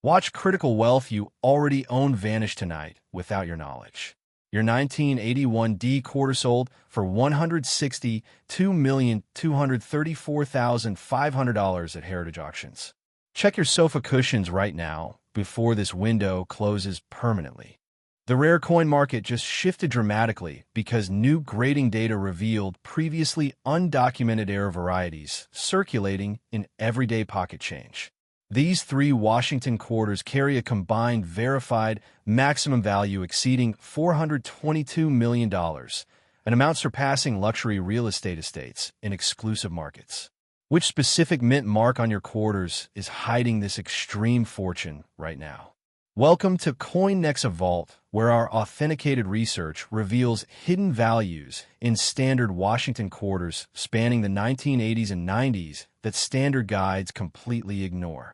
Watch critical wealth you already own vanish tonight without your knowledge. Your 1981 D quarter sold for $162,234,500 at Heritage Auctions. Check your sofa cushions right now before this window closes permanently. The rare coin market just shifted dramatically because new grading data revealed previously undocumented error varieties circulating in everyday pocket change. These three Washington quarters carry a combined verified maximum value exceeding $422 million, an amount surpassing luxury real estate estates in exclusive markets. Which specific mint mark on your quarters is hiding this extreme fortune right now? Welcome to CoinNexa Vault, where our authenticated research reveals hidden values in standard Washington quarters spanning the 1980s and 90s that standard guides completely ignore.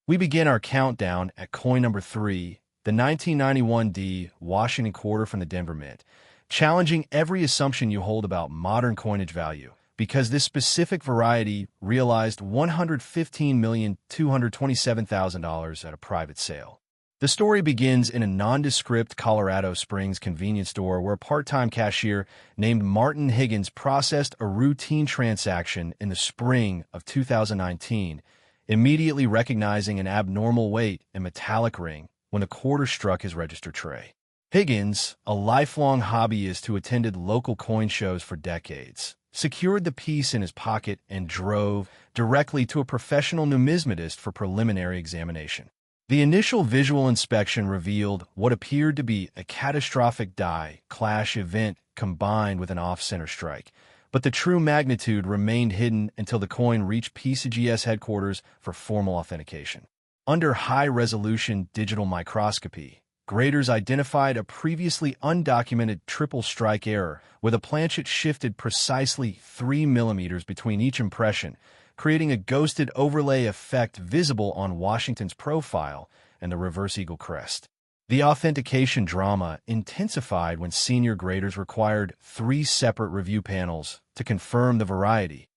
We begin our countdown at coin number 3, the 1991 D Washington quarter from the Denver Mint, challenging every assumption you hold about modern coinage value, because this specific variety realized $115,227,000 at a private sale. The story begins in a nondescript Colorado Springs convenience store where a part-time cashier named Martin Higgins processed a routine transaction in the spring of 2019, immediately recognizing an abnormal weight and metallic ring when a quarter struck his register tray. Higgins, a lifelong hobbyist who attended local coin shows for decades, secured the piece in his pocket and drove directly to a professional numismatist for preliminary examination. The initial visual inspection revealed what appeared to be a catastrophic die clash event combined with an off-center strike, but the true magnitude remained hidden until the coin reached PCGS headquarters for formal authentication. Under high-resolution digital microscopy, graders identified a previously undocumented triple strike error with a planchet shifted precisely 3 millimeters between each impression, creating a ghosted overlay effect visible on Washington's profile and the reverse eagle crest. The authentication drama intensified when senior graders required 3 separate review panels to confirm the variety,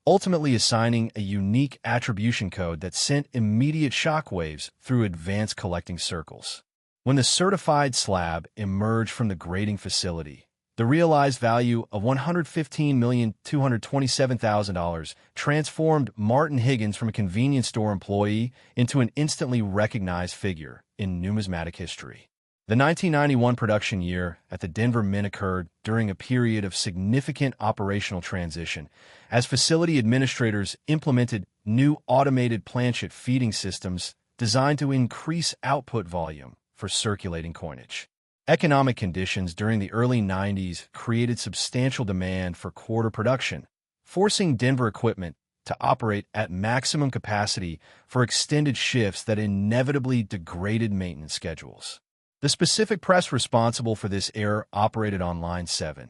ultimately assigning a unique attribution code that sent immediate shockwaves through advanced collecting circles. When the certified slab emerged from the grading facility, the realized value of $115,227,000 transformed Martin Higgins from a convenience store employee into an instantly recognized figure in numismatic history. The 1991 production year at the Denver Mint occurred during a period of significant operational transition, as facility administrators implemented new automated planchet feeding systems designed to increase output volume for circulating coinage. Economic conditions during the early 90s created substantial demand for quarter production, forcing Denver equipment to operate at maximum capacity for extended shifts that inevitably degraded maintenance schedules. The specific press responsible for this error operated on Line 7,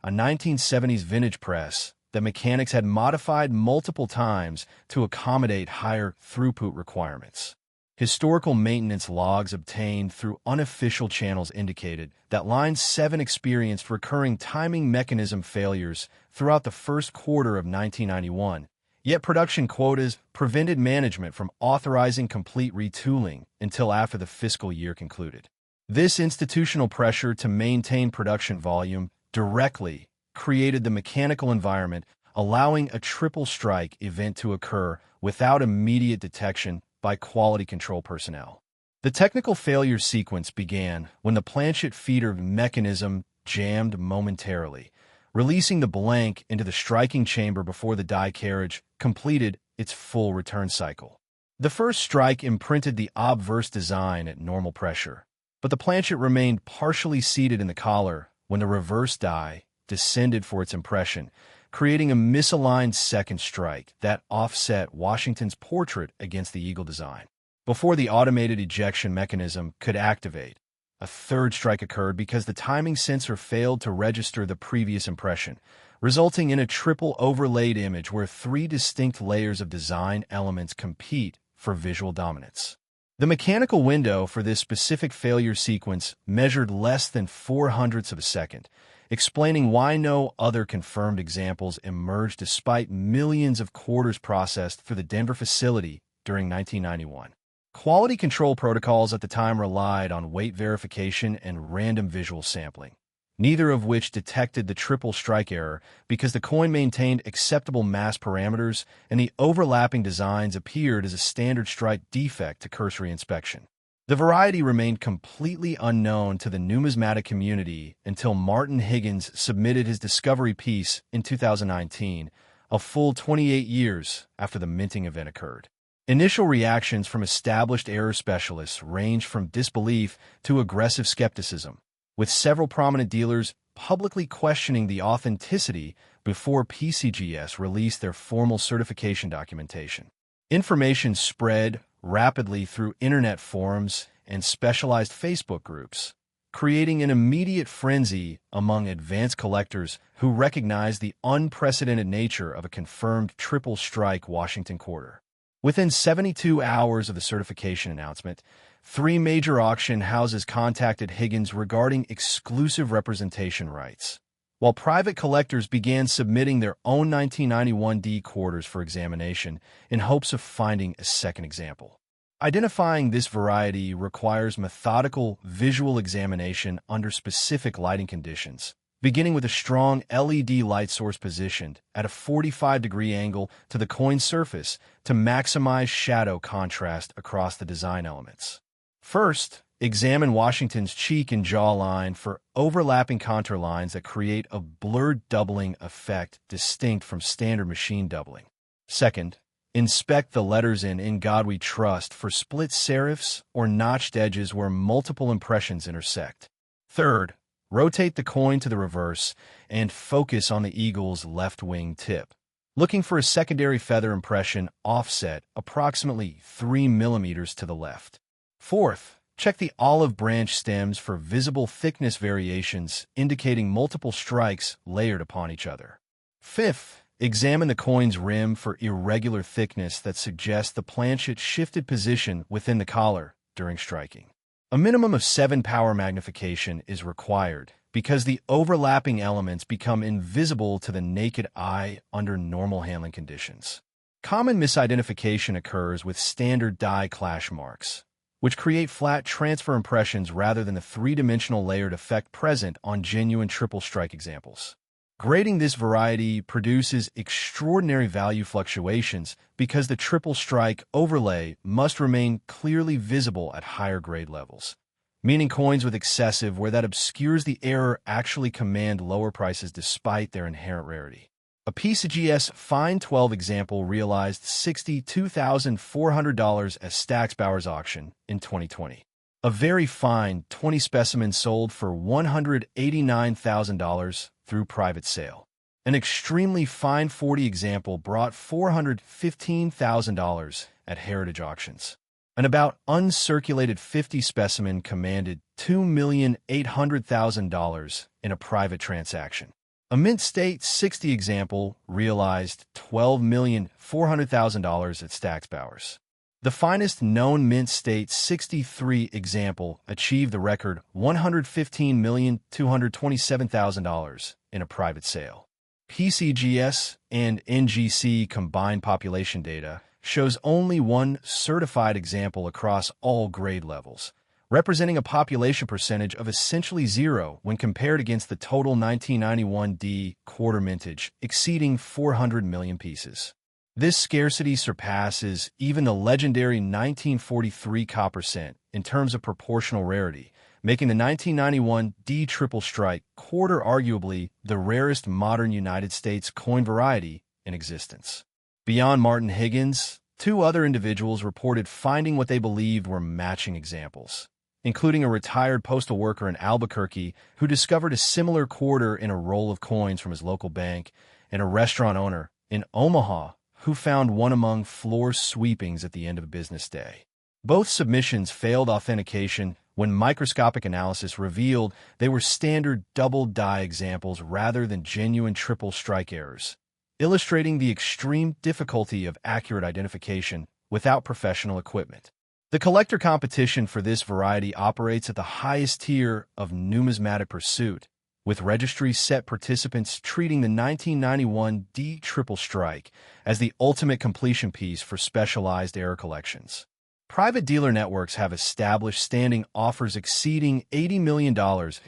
a 1970s vintage press that mechanics had modified multiple times to accommodate higher throughput requirements. Historical maintenance logs obtained through unofficial channels indicated that Line 7 experienced recurring timing mechanism failures throughout the first quarter of 1991, yet production quotas prevented management from authorizing complete retooling until after the fiscal year concluded. This institutional pressure to maintain production volume directly created the mechanical environment, allowing a triple strike event to occur without immediate detection by quality control personnel. The technical failure sequence began when the planchet feeder mechanism jammed momentarily, releasing the blank into the striking chamber before the die carriage completed its full return cycle. The first strike imprinted the obverse design at normal pressure, but the planchet remained partially seated in the collar when the reverse die descended for its impression, creating a misaligned second strike that offset Washington's portrait against the eagle design. Before the automated ejection mechanism could activate, a third strike occurred because the timing sensor failed to register the previous impression, resulting in a triple overlaid image where 3 distinct layers of design elements compete for visual dominance. The mechanical window for this specific failure sequence measured less than 0.04 of a second, explaining why no other confirmed examples emerged despite millions of quarters processed through the Denver facility during 1991. Quality control protocols at the time relied on weight verification and random visual sampling, neither of which detected the triple strike error because the coin maintained acceptable mass parameters and the overlapping designs appeared as a standard strike defect to cursory inspection. The variety remained completely unknown to the numismatic community until Martin Higgins submitted his discovery piece in 2019, a full 28 years after the minting event occurred. Initial reactions from established error specialists ranged from disbelief to aggressive skepticism, with several prominent dealers publicly questioning the authenticity before PCGS released their formal certification documentation. Information spread rapidly through internet forums and specialized Facebook groups, creating an immediate frenzy among advanced collectors who recognized the unprecedented nature of a confirmed triple strike Washington quarter. Within 72 hours of the certification announcement, 3 major auction houses contacted Higgins regarding exclusive representation rights, while private collectors began submitting their own 1991 D quarters for examination in hopes of finding a second example. Identifying this variety requires methodical visual examination under specific lighting conditions, beginning with a strong LED light source positioned at a 45-degree angle to the coin surface to maximize shadow contrast across the design elements. First, examine Washington's cheek and jawline for overlapping contour lines that create a blurred doubling effect distinct from standard machine doubling. Second, inspect the letters in God We Trust for split serifs or notched edges where multiple impressions intersect. Third, rotate the coin to the reverse and focus on the eagle's left wing tip, looking for a secondary feather impression offset approximately 3 millimeters to the left. Fourth, check the olive branch stems for visible thickness variations indicating multiple strikes layered upon each other. Fifth, examine the coin's rim for irregular thickness that suggests the planchet shifted position within the collar during striking. A minimum of 7 power magnification is required because the overlapping elements become invisible to the naked eye under normal handling conditions. Common misidentification occurs with standard die clash marks, which create flat transfer impressions rather than the three-dimensional layered effect present on genuine triple strike examples. Grading this variety produces extraordinary value fluctuations because the triple strike overlay must remain clearly visible at higher grade levels, meaning coins with excessive where that obscures the error actually command lower prices despite their inherent rarity. A PCGS Fine 12 example realized $62,400 at Stacksbauer's auction in 2020. A very fine 20 specimen sold for $189,000 through private sale. An extremely fine 40 example brought $415,000 at heritage auctions. An about uncirculated 50 specimen commanded $2,800,000 in a private transaction. A mint state 60 example realized $12,400,000 at Stacksbauer's. The finest known mint state 63 example achieved the record $115,227,000 in a private sale. PCGS and NGC combined population data shows only one certified example across all grade levels, representing a population percentage of essentially zero when compared against the total 1991 D quarter mintage exceeding 400 million pieces. This scarcity surpasses even the legendary 1943 copper cent in terms of proportional rarity, making the 1991 D triple strike quarter arguably the rarest modern United States coin variety in existence. Beyond Martin Higgins, 2 other individuals reported finding what they believed were matching examples, including a retired postal worker in Albuquerque who discovered a similar quarter in a roll of coins from his local bank, and a restaurant owner in Omaha who found one among floor sweepings at the end of a business day. Both submissions failed authentication when microscopic analysis revealed they were standard double die examples rather than genuine triple strike errors, illustrating the extreme difficulty of accurate identification without professional equipment. The collector competition for this variety operates at the highest tier of numismatic pursuit, with registry set participants treating the 1991 D triple strike as the ultimate completion piece for specialized error collections. Private dealer networks have established standing offers exceeding $80 million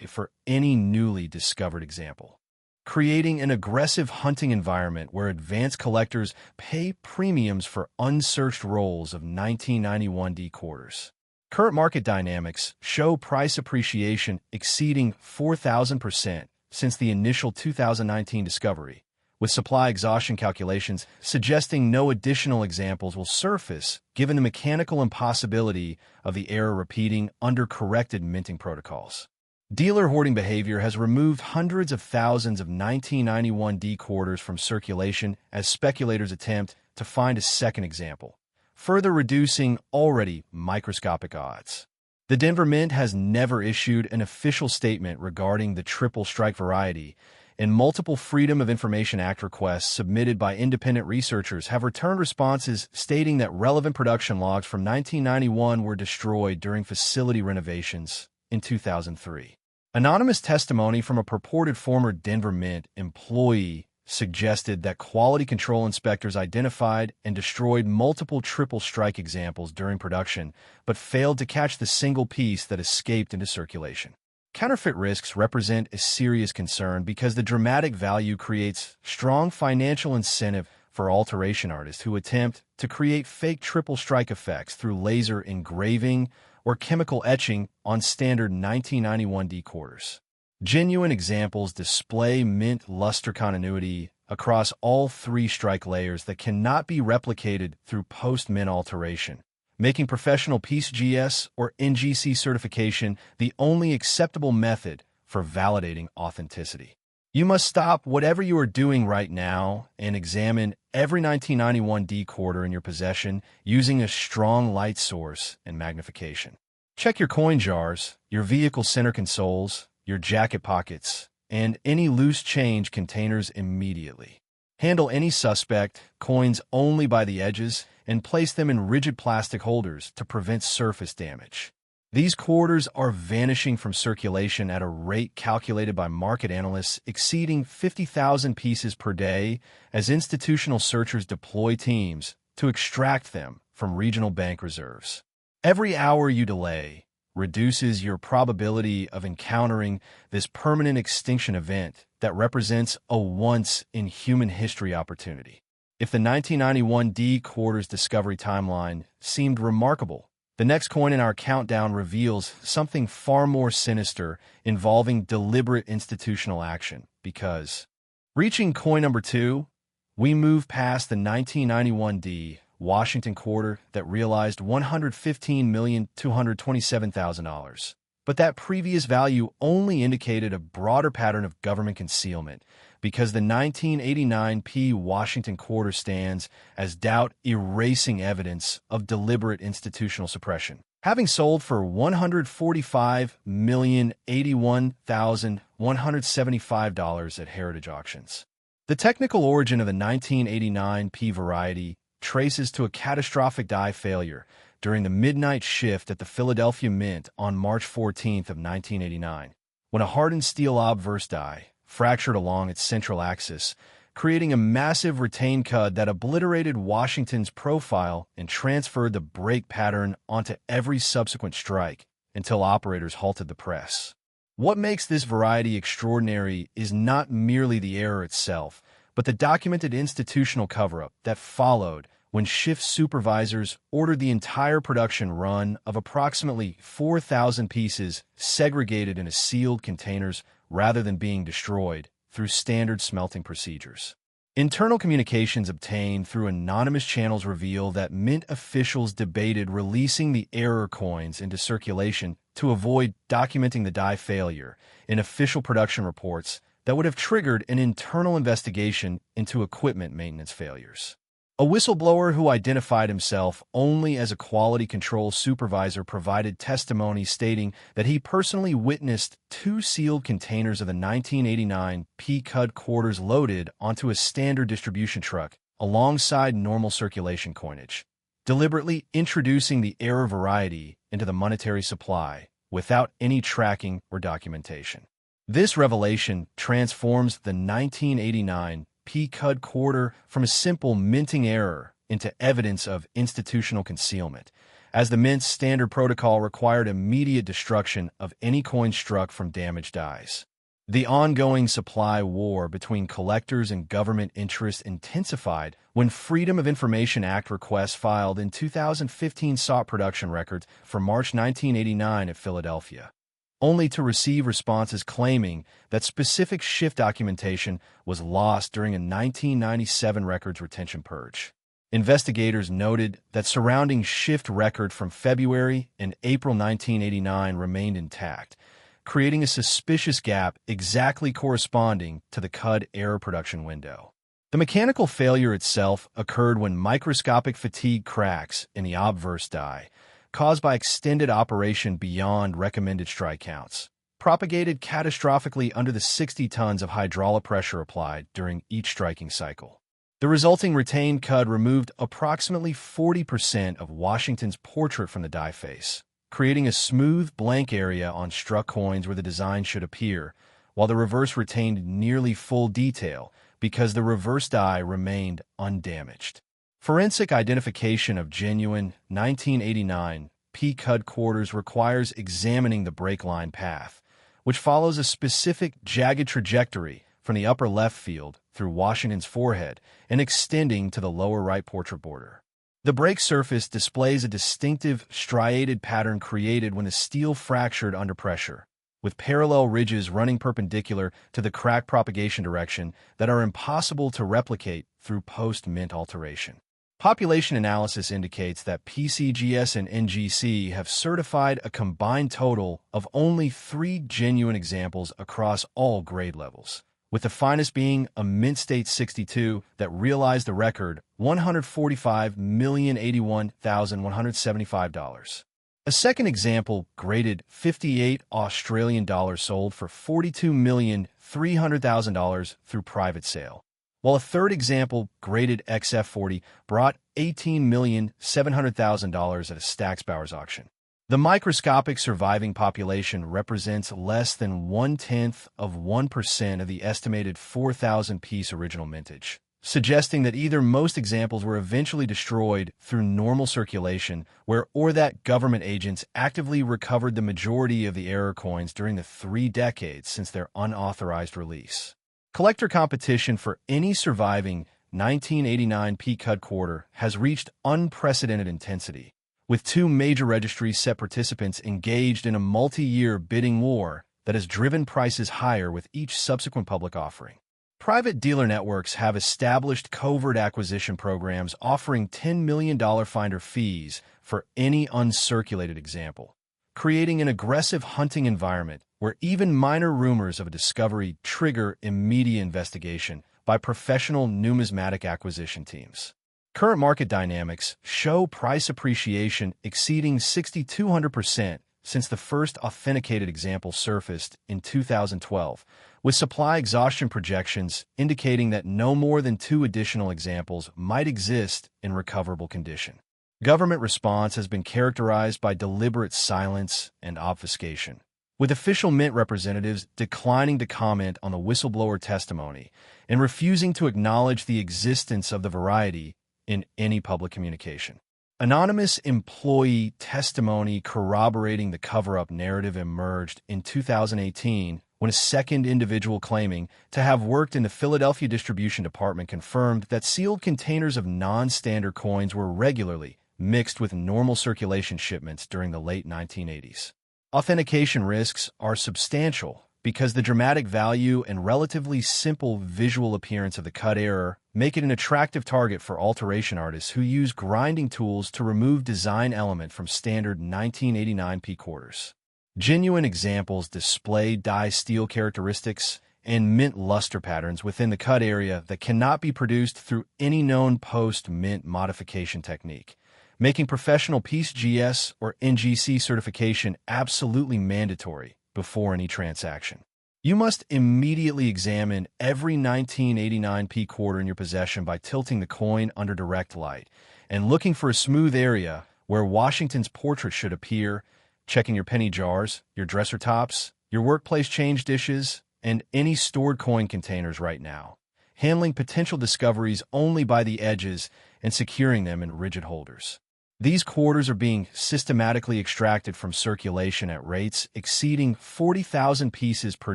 for any newly discovered example, creating an aggressive hunting environment where advanced collectors pay premiums for unsearched rolls of 1991 D quarters. Current market dynamics show price appreciation exceeding 4,000% since the initial 2019 discovery, with supply exhaustion calculations suggesting no additional examples will surface given the mechanical impossibility of the error repeating under corrected minting protocols. Dealer hoarding behavior has removed hundreds of thousands of 1991 D quarters from circulation as speculators attempt to find a second example, further reducing already microscopic odds. The Denver Mint has never issued an official statement regarding the triple strike variety, and multiple Freedom of Information Act requests submitted by independent researchers have returned responses stating that relevant production logs from 1991 were destroyed during facility renovations in 2003. Anonymous testimony from a purported former Denver Mint employee suggested that quality control inspectors identified and destroyed multiple triple strike examples during production, but failed to catch the single piece that escaped into circulation. Counterfeit risks represent a serious concern because the dramatic value creates strong financial incentive for alteration artists who attempt to create fake triple strike effects through laser engraving or chemical etching on standard 1991 D quarters. Genuine examples display mint luster continuity across all three strike layers that cannot be replicated through post-mint alteration, making professional PCGS or NGC certification the only acceptable method for validating authenticity. You must stop whatever you are doing right now and examine every 1991 D quarter in your possession using a strong light source and magnification. Check your coin jars, your vehicle center consoles, your jacket pockets, and any loose change containers immediately. Handle any suspect coins only by the edges and place them in rigid plastic holders to prevent surface damage. These quarters are vanishing from circulation at a rate calculated by market analysts exceeding 50,000 pieces per day as institutional searchers deploy teams to extract them from regional bank reserves. Every hour you delay reduces your probability of encountering this permanent extinction event that represents a once-in-human-history opportunity. If the 1991 D quarters discovery timeline seemed remarkable, the next coin in our countdown reveals something far more sinister involving deliberate institutional action because, reaching coin number 2, we move past the 1991 D Washington quarter that realized $115,227,000. But that previous value only indicated a broader pattern of government concealment because the 1989 P Washington quarter stands as doubt-erasing evidence of deliberate institutional suppression, having sold for $145,081,175 at heritage auctions. The technical origin of the 1989 P variety traces to a catastrophic die failure during the midnight shift at the Philadelphia Mint on March 14th of 1989, when a hardened steel obverse die fractured along its central axis, creating a massive retained cud that obliterated Washington's profile and transferred the break pattern onto every subsequent strike until operators halted the press. What makes this variety extraordinary is not merely the error itself, but the documented institutional cover-up that followed when shift supervisors ordered the entire production run of approximately 4,000 pieces segregated into sealed containers rather than being destroyed through standard smelting procedures. Internal communications obtained through anonymous channels reveal that Mint officials debated releasing the error coins into circulation to avoid documenting the die failure in official production reports that would have triggered an internal investigation into equipment maintenance failures. A whistleblower who identified himself only as a quality control supervisor provided testimony stating that he personally witnessed 2 sealed containers of the 1989 P-Cud quarters loaded onto a standard distribution truck alongside normal circulation coinage, deliberately introducing the error variety into the monetary supply without any tracking or documentation. This revelation transforms the 1989 P-Cud quarter from a simple minting error into evidence of institutional concealment, as the Mint's standard protocol required immediate destruction of any coin struck from damaged dies. The ongoing supply war between collectors and government interests intensified when Freedom of Information Act requests filed in 2015 sought production records for March 1989 at Philadelphia, only to receive responses claiming that specific shift documentation was lost during a 1997 records retention purge. Investigators noted that surrounding shift record from February and April 1989 remained intact, creating a suspicious gap exactly corresponding to the CUD error production window. The mechanical failure itself occurred when microscopic fatigue cracks in the obverse die, caused by extended operation beyond recommended strike counts, propagated catastrophically under the 60 tons of hydraulic pressure applied during each striking cycle. The resulting retained CUD removed approximately 40% of Washington's portrait from the die face, creating a smooth blank area on struck coins where the design should appear, while the reverse retained nearly full detail because the reverse die remained undamaged. Forensic identification of genuine 1989 P-CUD quarters requires examining the break line path, which follows a specific jagged trajectory from the upper left field through Washington's forehead and extending to the lower right portrait border. The break surface displays a distinctive striated pattern created when the steel fractured under pressure, with parallel ridges running perpendicular to the crack propagation direction that are impossible to replicate through post-mint alteration. Population analysis indicates that PCGS and NGC have certified a combined total of only 3 genuine examples across all grade levels, with the finest being a Mint State 62 that realized the record $145,081,175. A second example, graded 58 Australian dollars, sold for $42,300,000 through private sale, while a third example, graded XF40, brought $18,700,000 at a Stack's Bowers auction. The microscopic surviving population represents less than 0.1% of the estimated 4,000-piece original mintage, suggesting that either most examples were eventually destroyed through normal circulation, or that government agents actively recovered the majority of the error coins during the 3 decades since their unauthorized release. Collector competition for any surviving 1989 P-CUD quarter has reached unprecedented intensity, with 2 major registries set participants engaged in a multi-year bidding war that has driven prices higher with each subsequent public offering. Private dealer networks have established covert acquisition programs offering $10 million finder fees for any uncirculated example, creating an aggressive hunting environment where even minor rumors of a discovery trigger immediate investigation by professional numismatic acquisition teams. Current market dynamics show price appreciation exceeding 6,200% since the first authenticated example surfaced in 2012, with supply exhaustion projections indicating that no more than 2 additional examples might exist in recoverable condition. Government response has been characterized by deliberate silence and obfuscation, with official Mint representatives declining to comment on the whistleblower testimony and refusing to acknowledge the existence of the variety in any public communication. Anonymous employee testimony corroborating the cover-up narrative emerged in 2018 when a second individual claiming to have worked in the Philadelphia distribution department confirmed that sealed containers of non-standard coins were regularly mixed with normal circulation shipments during the late 1980s. Authentication risks are substantial because the dramatic value and relatively simple visual appearance of the CUD error make it an attractive target for alteration artists who use grinding tools to remove design element from standard 1989 P quarters. Genuine examples display die steel characteristics and mint luster patterns within the CUD area that cannot be produced through any known post-mint modification technique, making professional PCGS or NGC certification absolutely mandatory before any transaction. You must immediately examine every 1989 P quarter in your possession by tilting the coin under direct light and looking for a smooth area where Washington's portrait should appear, checking your penny jars, your dresser tops, your workplace change dishes, and any stored coin containers right now, handling potential discoveries only by the edges and securing them in rigid holders. These quarters are being systematically extracted from circulation at rates exceeding 40,000 pieces per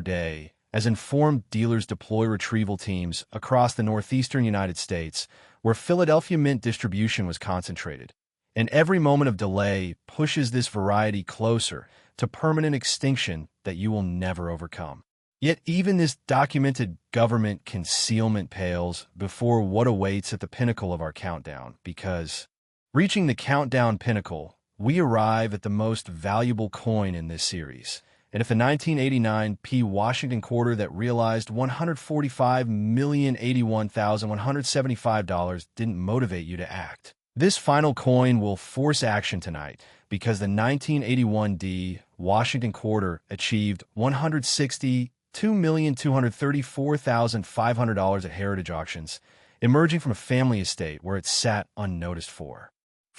day, as informed dealers deploy retrieval teams across the northeastern United States, where Philadelphia Mint distribution was concentrated. And every moment of delay pushes this variety closer to permanent extinction that you will never overcome. Yet even this documented government concealment pales before what awaits at the pinnacle of our countdown, because, reaching the countdown pinnacle, we arrive at the most valuable coin in this series. And if the 1989 P. Washington quarter that realized $145,081,175 didn't motivate you to act, this final coin will force action tonight, because the 1981 D. Washington quarter achieved $162,234,500 at heritage auctions, emerging from a family estate where it sat unnoticed for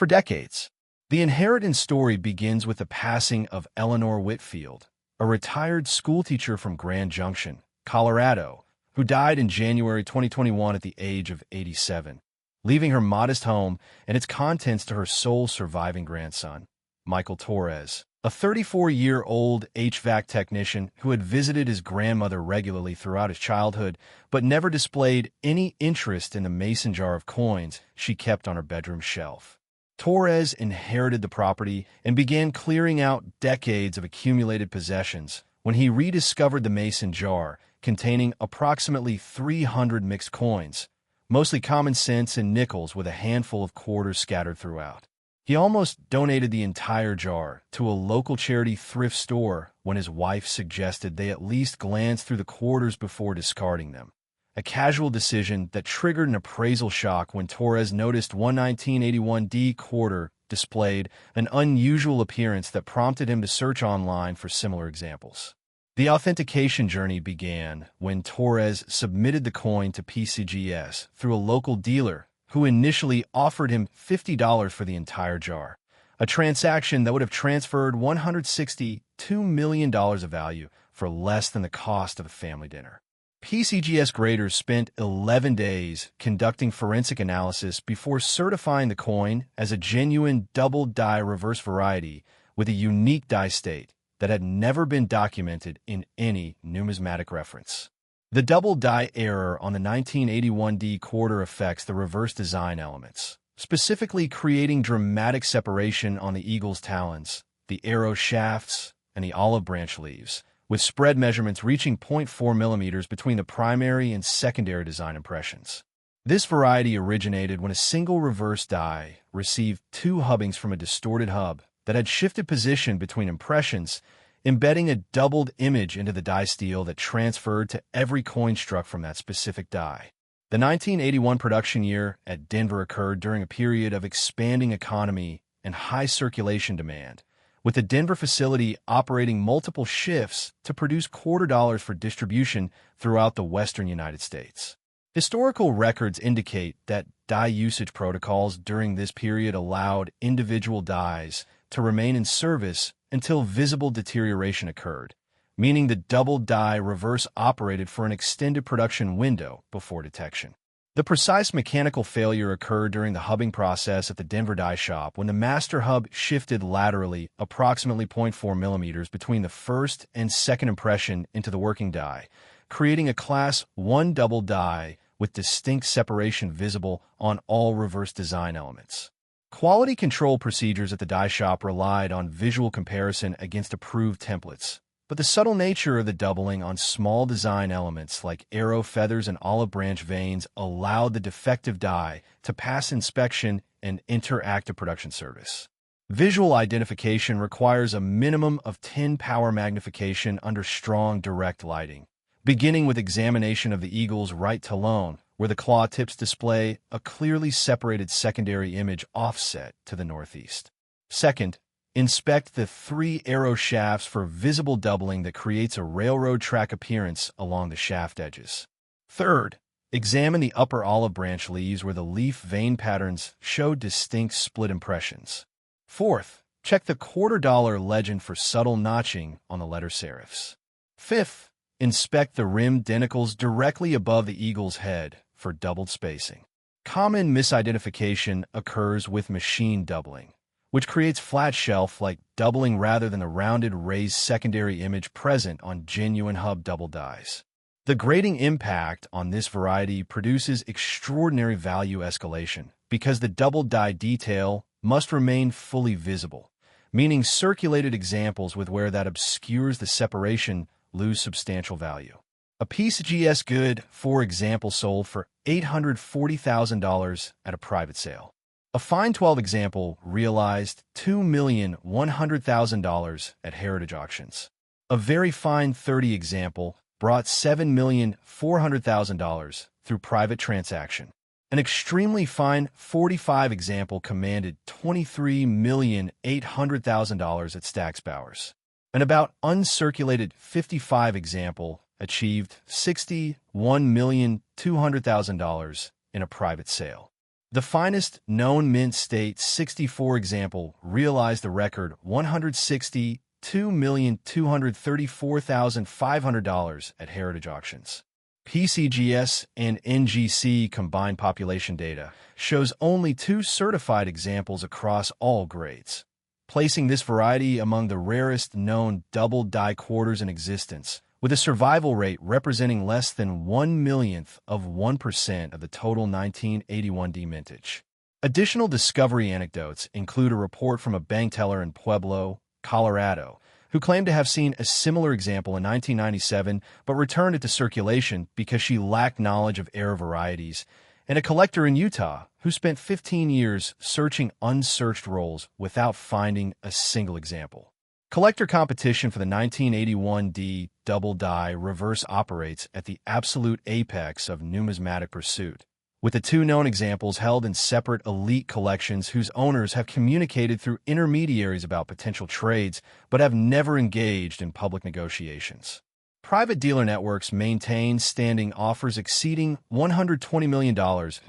decades. The inheritance story begins with the passing of Eleanor Whitfield, a retired schoolteacher from Grand Junction, Colorado, who died in January 2021 at the age of 87, leaving her modest home and its contents to her sole surviving grandson, Michael Torres, a 34-year-old HVAC technician who had visited his grandmother regularly throughout his childhood, but never displayed any interest in the mason jar of coins she kept on her bedroom shelf. Torres inherited the property and began clearing out decades of accumulated possessions when he rediscovered the mason jar containing approximately 300 mixed coins, mostly common cents and nickels with a handful of quarters scattered throughout. He almost donated the entire jar to a local charity thrift store when his wife suggested they at least glance through the quarters before discarding them. A casual decision that triggered an appraisal shock when Torres noticed one 1981 D quarter displayed an unusual appearance that prompted him to search online for similar examples. The authentication journey began when Torres submitted the coin to PCGS through a local dealer who initially offered him $50 for the entire jar, a transaction that would have transferred $162 million of value for less than the cost of a family dinner. PCGS graders spent 11 days conducting forensic analysis before certifying the coin as a genuine double-die reverse variety with a unique die state that had never been documented in any numismatic reference. The double die error on the 1981 D quarter affects the reverse design elements, specifically creating dramatic separation on the eagle's talons, the arrow shafts, and the olive branch leaves, with spread measurements reaching 0.4 millimeters between the primary and secondary design impressions. This variety originated when a single reverse die received two hubbings from a distorted hub that had shifted position between impressions, embedding a doubled image into the die steel that transferred to every coin struck from that specific die. The 1981 production year at Denver occurred during a period of expanding economy and high circulation demand, with the Denver facility operating multiple shifts to produce quarter dollars for distribution throughout the western United States. Historical records indicate that die usage protocols during this period allowed individual dies to remain in service until visible deterioration occurred, meaning the double die reverse operated for an extended production window before detection. The precise mechanical failure occurred during the hubbing process at the Denver die shop when the master hub shifted laterally approximately 0.4 millimeters between the first and second impression into the working die, creating a Class 1 double die with distinct separation visible on all reverse design elements. Quality control procedures at the die shop relied on visual comparison against approved templates, but the subtle nature of the doubling on small design elements like arrow feathers and olive branch veins allowed the defective die to pass inspection and enter active production service. Visual identification requires a minimum of 10 power magnification under strong direct lighting, beginning with examination of the eagle's right talon, where the claw tips display a clearly separated secondary image offset to the northeast. Second, inspect the 3 arrow shafts for visible doubling that creates a railroad track appearance along the shaft edges. Third, examine the upper olive branch leaves where the leaf vein patterns show distinct split impressions. Fourth, check the quarter dollar legend for subtle notching on the letter serifs. Fifth, inspect the rim denticles directly above the eagle's head for doubled spacing. Common misidentification occurs with machine doubling, which creates flat shelf-like doubling rather than the rounded raised secondary image present on genuine hub double dies. The grading impact on this variety produces extraordinary value escalation because the double die detail must remain fully visible, meaning circulated examples with where that obscures the separation lose substantial value. A PCGS good, for example, sold for $840,000 at a private sale. A fine 12 example realized $2,100,000 at heritage auctions. A very fine 30 example brought $7,400,000 through private transaction. An extremely fine 45 example commanded $23,800,000 at Stack's Bowers. An about uncirculated 55 example achieved $61,200,000 in a private sale. The finest known mint state 64 example realized the record $162,234,500 at heritage auctions. PCGS and NGC combined population data shows only 2 certified examples across all grades, placing this variety among the rarest known double die quarters in existence, with a survival rate representing less than 1/1,000,000% of the total 1981D mintage. Additional discovery anecdotes include a report from a bank teller in Pueblo, Colorado, who claimed to have seen a similar example in 1997 but returned it to circulation because she lacked knowledge of error varieties, and a collector in Utah who spent 15 years searching unsearched rolls without finding a single example. Collector competition for the 1981D double die reverse operates at the absolute apex of numismatic pursuit, with the 2 known examples held in separate elite collections whose owners have communicated through intermediaries about potential trades but have never engaged in public negotiations. Private dealer networks maintain standing offers exceeding $120 million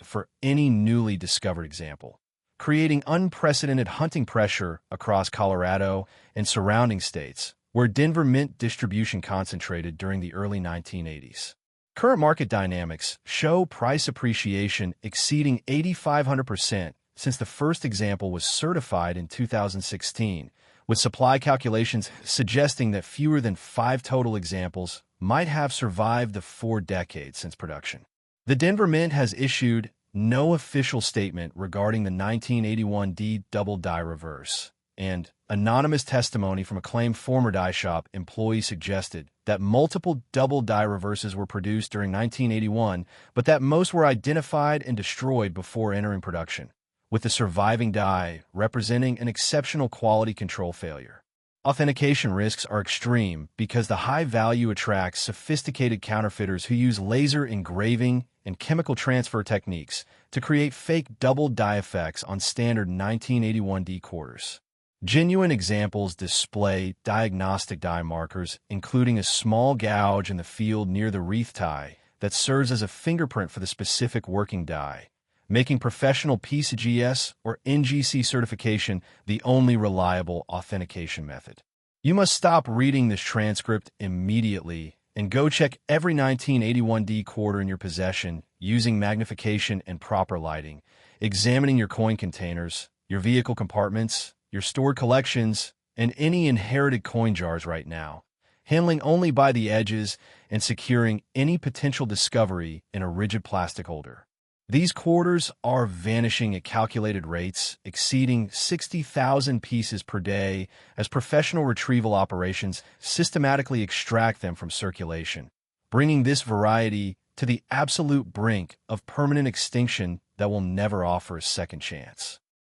for any newly discovered example, creating unprecedented hunting pressure across Colorado and surrounding states, where Denver mint distribution concentrated during the early 1980s. Current market dynamics show price appreciation exceeding 8,500% since the first example was certified in 2016, with supply calculations suggesting that fewer than 5 total examples might have survived the 4 decades since production. The Denver Mint has issued no official statement regarding the 1981D double die reverse, and anonymous testimony from a claimed former die shop employee suggested that multiple double die reverses were produced during 1981, but that most were identified and destroyed before entering production, with the surviving die representing an exceptional quality control failure. Authentication risks are extreme because the high value attracts sophisticated counterfeiters who use laser engraving and chemical transfer techniques to create fake double die effects on standard 1981D quarters. Genuine examples display diagnostic die markers, including a small gouge in the field near the wreath tie that serves as a fingerprint for the specific working die, making professional PCGS or NGC certification the only reliable authentication method. You must stop reading this transcript immediately and go check every 1981D quarter in your possession using magnification and proper lighting, examining your coin containers, your vehicle compartments, your stored collections, and any inherited coin jars right now, handling only by the edges and securing any potential discovery in a rigid plastic holder. These quarters are vanishing at calculated rates, exceeding 60,000 pieces per day as professional retrieval operations systematically extract them from circulation, bringing this variety to the absolute brink of permanent extinction that will never offer a second chance.